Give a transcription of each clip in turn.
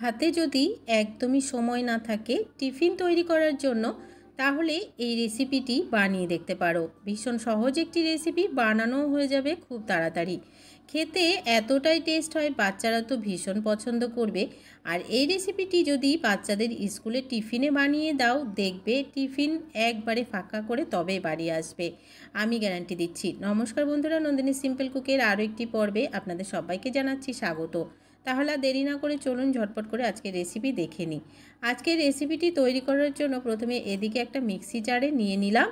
হাতে যদি একদমই সময় না থাকে টিফিন তৈরি করার জন্য, তাহলে এই রেসিপিটি বানিয়ে দেখতে পারো। ভীষণ সহজ একটি রেসিপি, বানানোও হয়ে যাবে খুব তাড়াতাড়ি। খেতে এতটাই টেস্ট হয়, বাচ্চারা তো ভীষণ পছন্দ করবে। আর এই রেসিপিটি যদি বাচ্চাদের স্কুলে টিফিনে বানিয়ে দাও, দেখবে টিফিন একবারে ফাঁকা করে তবে বাড়ি আসবে, আমি গ্যারান্টি দিচ্ছি। নমস্কার বন্ধুরা, নন্দিনী সিম্পল কুকের আরও একটি পর্বে আপনাদের সবাইকে জানাচ্ছি স্বাগত। তাহলে দেরি না করে চলুন ঝটপট করে আজকের রেসিপি দেখে নিই। আজকের রেসিপিটি তৈরি করার জন্য প্রথমে এদিকে একটা মিক্সি জারে নিয়ে নিলাম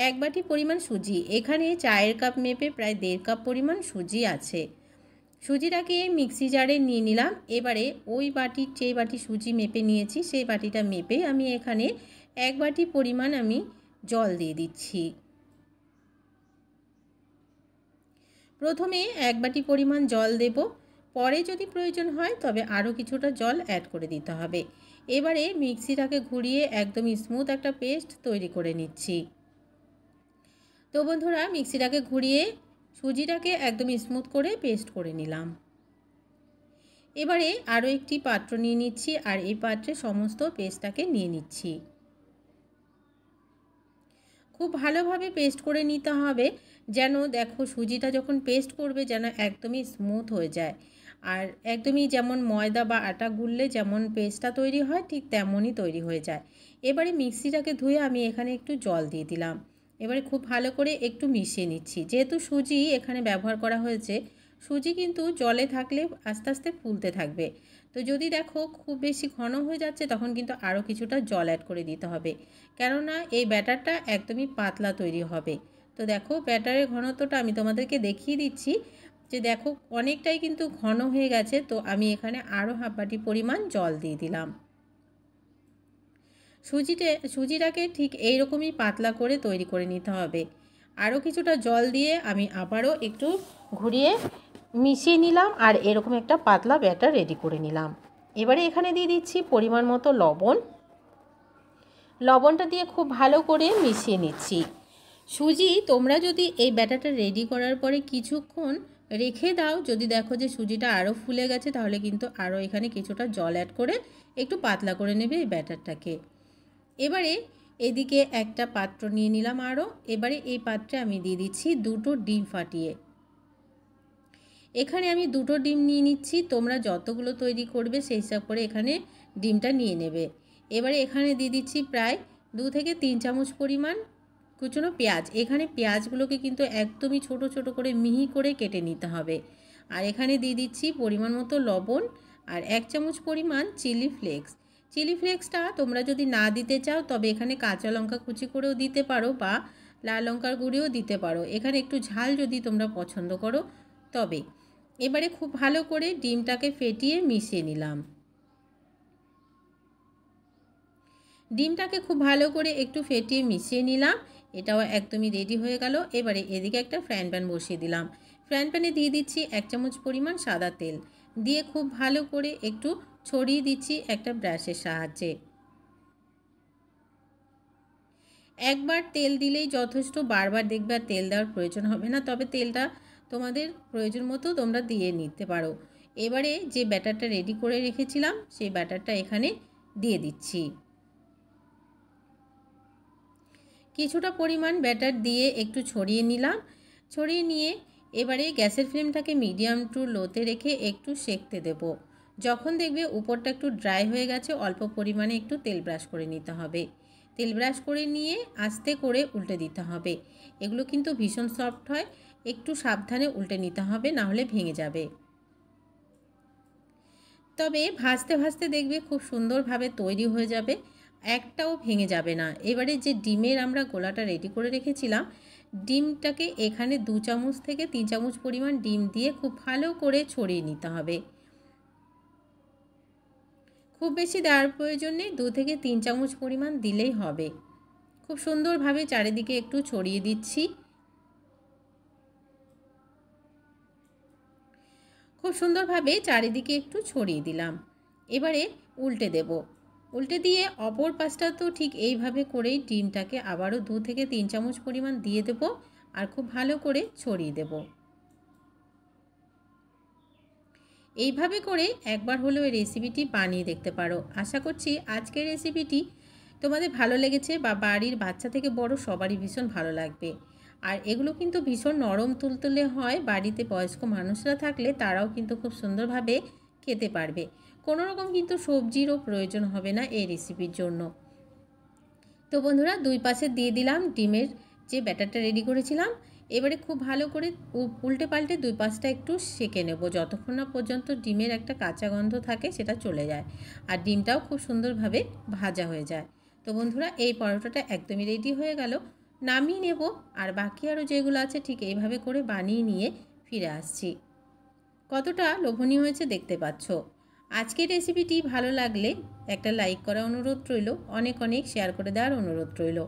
1 বাটি পরিমাণ সুজি। এখানে চায়ের কাপ মেপে প্রায় 1.5 কাপ পরিমাণ সুজি আছে। সুজিটাকে মিক্সি জারে নিয়ে নিলাম। এবারে ওই বাটির যে বাটি সুজি মেপে নিয়েছি সেই বাটিটা মেপে আমি এখানে 1 বাটি পরিমাণ আমি জল দিয়ে দিচ্ছি। প্রথমে 1 বাটি পরিমাণ জল দেব, পরে যদি প্রয়োজন হয় তবে আরও কিছুটা জল অ্যাড করে দিতে হবে। এবারে মিক্সিটাকে ঘুরিয়ে একদম স্মুথ একটা পেস্ট তৈরি করে নিচ্ছি। তো বন্ধুরা, মিক্সিটাকে ঘুরিয়ে সুজিটাকে একদম স্মুথ করে পেস্ট করে নিলাম। এবারে আরও একটি পাত্র নিয়ে নিচ্ছি আর এই পাত্রে সমস্ত পেস্টটাকে নিয়ে নিচ্ছি। খুব ভালোভাবে পেস্ট করে নিতে হবে, যেন দেখো সুজিটা যখন পেস্ট করবে যেন একদমই স্মুথ হয়ে যায়। আর একদমই যেমন ময়দা বা আটা গুললে যেমন পেস্টটা তৈরি হয় ঠিক তেমনই তৈরি হয়ে যায়। এবারে মিক্সিটাকে ধুয়ে আমি এখানে একটু জল দিয়ে দিলাম। এবারে খুব ভালো করে একটু মিশিয়ে নিচ্ছি। যেহেতু সুজি এখানে ব্যবহার করা হয়েছে, সুজি কিন্তু জলে থাকলে আস্তে আস্তে ফুলতে থাকবে। তো যদি দেখো খুব বেশি ঘন হয়ে যাচ্ছে তখন কিন্তু আরও কিছুটা জল অ্যাড করে দিতে হবে, কেননা এই ব্যাটারটা একদমই পাতলা তৈরি হবে। তো দেখো ব্যাটারের ঘনত্বটা আমি তোমাদেরকে দেখিয়ে দিচ্ছি যে দেখো অনেকটাই কিন্তু ঘন হয়ে গেছে। তো আমি এখানে আরও হাফ বাটি পরিমাণ জল দিয়ে দিলাম। সুজিটাকে ঠিক এইরকমই পাতলা করে তৈরি করে নিতে হবে। আরও কিছুটা জল দিয়ে আমি আবারও একটু ঘুরিয়ে মিশিয়ে নিলাম আর এরকম একটা পাতলা ব্যাটার রেডি করে নিলাম। এবারে এখানে দিয়ে দিচ্ছি পরিমাণ মতো লবণ। লবণটা দিয়ে খুব ভালো করে মিশিয়ে নিচ্ছি। সুজি তোমরা যদি এই ব্যাটারটা রেডি করার পরে কিছুক্ষণ রেখে দাও, যদি দেখো যে সুজিটা আরও ফুলে গেছে তাহলে কিন্তু আরও এখানে কিছুটা জল অ্যাড করে একটু পাতলা করে নেবে এই ব্যাটারটাকে। এবারে এদিকে একটা পাত্র নিয়ে নিলাম আরও। এবারে এই পাত্রে আমি দিয়ে দিচ্ছি 2টো ডিম ফাটিয়ে। এখানে আমি 2টো ডিম নিয়ে নিচ্ছি, তোমরা যতগুলো তৈরি করবে সেই হিসাব করে এখানে ডিমটা নিয়ে নেবে। এবারে এখানে দিয়ে দিচ্ছি প্রায় 2 থেকে 3 চামচ পরিমাণ কুচনো পেঁয়াজ। এখানে পেঁয়াজগুলোকে কিন্তু একদমই ছোট ছোট করে মিহি করে কেটে নিতে হবে। আর এখানে দিয়ে দিচ্ছি পরিমাণ মতো লবণ আর 1 চামচ পরিমাণ চিলি ফ্লেক্স। চিলি ফ্লেক্সটা তোমরা যদি না দিতে চাও তবে এখানে কাঁচা লঙ্কা কুচি করেও দিতে পারো বা লাল লঙ্কার গুঁড়িও দিতে পারো, এখানে একটু ঝাল যদি তোমরা পছন্দ করো তবে। এবারে খুব ভালো করে ডিমটাকে ফেটিয়ে মিশিয়ে নিলাম। ডিমটাকে খুব ভালো করে একটু ফেটিয়ে মিশিয়ে নিলাম। এটাও একদমই রেডি হয়ে গেল। এবারে এদিকে একটা ফ্রাইং প্যান বসিয়ে দিলাম। ফ্রাইং প্যানে দিয়ে দিচ্ছি 1 চামচ পরিমাণ সাদা তেল, দিয়ে খুব ভালো করে একটু ছড়িয়ে দিচ্ছি একটা ব্রাশের সাহায্যে। একবার তেল দিলেই যথেষ্ট, বারবার দেখবে আর তেল দেওয়ার প্রয়োজন হবে না, তবে তেলটা তোমাদের প্রয়োজন মতো তোমরা দিয়ে নিতে পারো। এবারে যে ব্যাটারটা রেডি করে রেখেছিলাম সেই ব্যাটারটা এখানে দিয়ে দিচ্ছি। কিছুটা পরিমাণ ব্যাটার দিয়ে একটু ছড়িয়ে নিলাম। ছড়িয়ে নিয়ে এবারে গ্যাসের ফ্লেমটাকে মিডিয়াম টু লোতে রেখে একটু সেঁকতে দেব। যখন দেখবে উপরটা একটু ড্রাই হয়ে গেছে অল্প পরিমাণে একটু তেল ব্রাশ করে নিতে হবে। তেল ব্রাশ করে নিয়ে আস্তে করে উল্টে দিতে হবে। এগুলো কিন্তু ভীষণ সফট হয়, একটু সাবধানে উল্টে নিতে হবে, না হলে ভেঙে যাবে। তবে ভাজতে ভাজতে দেখবে খুব সুন্দরভাবে তৈরি হয়ে যাবে, একটাও ভেঙে যাবে না। এবারে যে ডিমের আমরা গোলাটা রেডি করে রেখেছিলাম, ডিমটাকে এখানে 2 চামচ থেকে 3 চামচ পরিমাণ ডিম দিয়ে খুব ভালো করে ছড়িয়ে নিতে হবে। খুব বেশি দেওয়ার প্রয়োজন নেই, 2 থেকে 3 চামচ পরিমাণ দিলেই হবে। খুব সুন্দরভাবে চারিদিকে একটু ছড়িয়ে দিচ্ছি। খুব সুন্দরভাবে চারিদিকে একটু ছড়িয়ে দিলাম। এবারে উল্টে দেব। উল্টে দিয়ে অপর পাশটা তো ঠিক এইভাবে করেই ডিমটাকে আবারও 2 থেকে 3 চামচ পরিমাণ দিয়ে দেব আর খুব ভালো করে ছড়িয়ে দেব। এইভাবে করে একবার হলেও এই রেসিপিটি বানিয়ে দেখতে পারো। আশা করছি আজকের রেসিপিটি তোমাদের ভালো লেগেছে বা বাড়ির বাচ্চা থেকে বড় সবারই ভীষণ ভালো লাগবে। আর এগুলো কিন্তু ভীষণ নরম তুলতুলে হয়, বাড়িতে বয়স্ক মানুষরা থাকলে তারাও কিন্তু খুব সুন্দরভাবে খেতে পারবে। কোনো রকম কিন্তু সবজিরও প্রয়োজন হবে না এই রেসিপির জন্য। তো বন্ধুরা, দুই পাশে দিয়ে দিলাম ডিমের যে ব্যাটারটা রেডি করেছিলাম। এবারে খুব ভালো করে উল্টে পাল্টে দুই পাশটা একটু সেঁকে নেব, যতক্ষণ না পর্যন্ত ডিমের একটা কাঁচা গন্ধ থাকে সেটা চলে যায় আর ডিমটাও খুব সুন্দরভাবে ভাজা হয়ে যায়। তো বন্ধুরা, এই পরোটাটা একদমই রেডি হয়ে গেল, নামিয়ে নেব। আর বাকি আরও যেগুলো আছে ঠিক এইভাবে করে বানিয়ে নিয়ে ফিরে আসছি। কতটা লোভনীয় হয়েছে দেখতে পাচ্ছ। আজকের রেসিপিটি ভালো লাগলে একটা লাইক করার অনুরোধ রইল, অনেক অনেক শেয়ার করে দেওয়ার অনুরোধ রইল।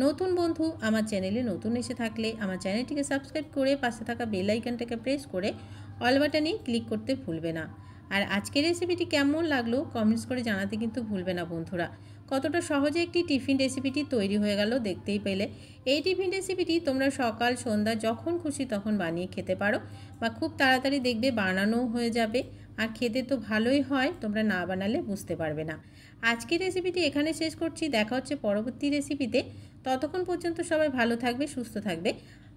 নতুন বন্ধু আমার চ্যানেলে নতুন এসে থাকলে আমার চ্যানেলটিকে সাবস্ক্রাইব করে পাশে থাকা বেল আইকনটাকে প্রেস করে অল বাটনে ক্লিক করতে ভুলবে না। আর আজকের রেসিপিটি কেমন লাগলো কমেন্টস করে জানাতে কিন্তু ভুলবে না বন্ধুরা। কতটা সহজে একটি টিফিন রেসিপিটি তৈরি হয়ে গেল দেখতেই পেলে। এই টিফিন রেসিপিটি তোমরা সকাল সন্ধ্যা যখন খুশি তখন বানিয়ে খেতে পারো বা খুব তাড়াতাড়ি দেখবে বানানোও হয়ে যাবে। আর খেতে তো ভালোই হয়, তোমরা না বানালে বুঝতে পারবে না। আজকের রেসিপিটি এখানে শেষ করছি, দেখা হচ্ছে পরবর্তী রেসিপিতে। ততক্ষণ পর্যন্ত সবাই ভালো থাকবে, সুস্থ থাকবে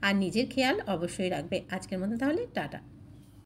আর নিজের খেয়াল অবশ্যই রাখবে। আজকের মতো তাহলে টাটা।